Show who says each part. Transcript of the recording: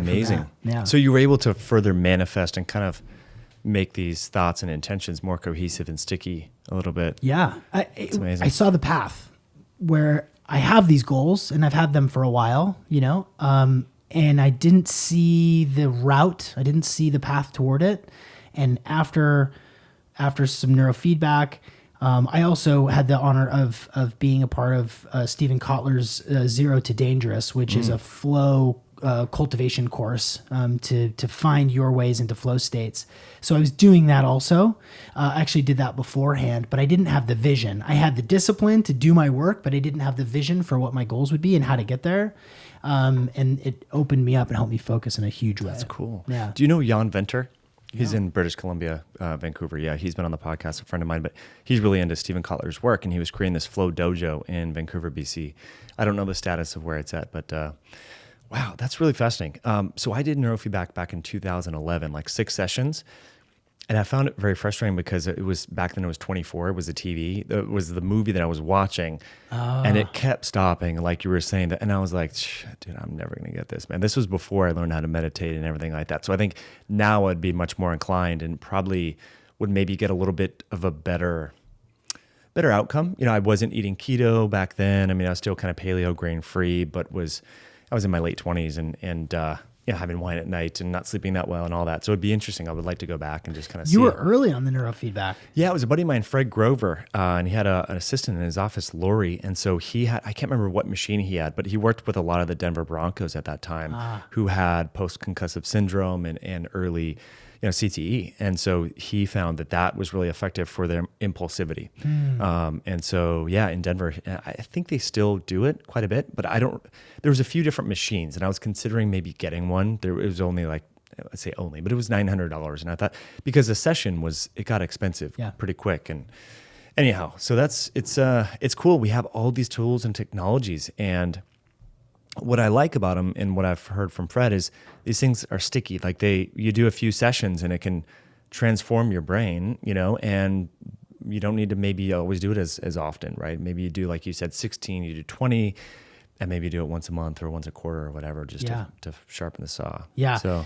Speaker 1: amazing.
Speaker 2: Yeah.
Speaker 1: So you were able to further manifest and kind of make these thoughts and intentions more cohesive and sticky a little bit.
Speaker 2: Yeah.
Speaker 1: It's amazing.
Speaker 2: I saw the path where I have these goals and I've had them for a while, and I didn't see the route. I didn't see the path toward it. And after some neurofeedback, I also had the honor of being a part of Steven Kotler's Zero to Dangerous, which is a flow cultivation course to find your ways into flow states. So I was doing that also. I actually did that beforehand, but I didn't have the vision. I had the discipline to do my work, but I didn't have the vision for what my goals would be and how to get there. And it opened me up and helped me focus in a huge way.
Speaker 1: That's cool.
Speaker 2: Yeah.
Speaker 1: Do you know Jan Venter? He's in British Columbia, Vancouver. Yeah, he's been on the podcast, a friend of mine, but he's really into Steven Kotler's work, and he was creating this flow dojo in Vancouver, BC. I don't know the status of where it's at, but wow, that's really fascinating. So I did neurofeedback back in 2011, like 6 sessions, and I found it very frustrating because it was back then it was 24. It was a TV. It was the movie that I was watching, and it kept stopping, like you were saying. And I was like, dude, I'm never going to get this, man. This was before I learned how to meditate and everything like that. So I think now I'd be much more inclined and probably would maybe get a little bit of a better outcome. I wasn't eating keto back then. I mean, I was still kind of paleo, grain free, but I was in my late 20s and having wine at night and not sleeping that well and all that. So it'd be interesting. I would like to go back and just kind of see.
Speaker 2: You were early on the neurofeedback.
Speaker 1: Yeah, it was a buddy of mine, Fred Grover, and he had an assistant in his office, Lori. And so he had, I can't remember what machine he had, but he worked with a lot of the Denver Broncos at that time who had post-concussive syndrome and early CTE. And so he found that was really effective for their impulsivity. And so, yeah, in Denver, I think they still do it quite a bit, but there was a few different machines and I was considering maybe getting one. It was only like, let's say only, but it was $900. And I thought, because the session it got expensive pretty quick. And anyhow, so it's cool. We have all these tools and technologies, and what I like about them and what I've heard from Fred is these things are sticky. Like you do a few sessions and it can transform your brain, and you don't need to maybe always do it as often, right? Maybe you do, like you said, 16, you do 20, and maybe you do it once a month or once a quarter or whatever, just to sharpen the saw.
Speaker 2: Yeah.
Speaker 1: So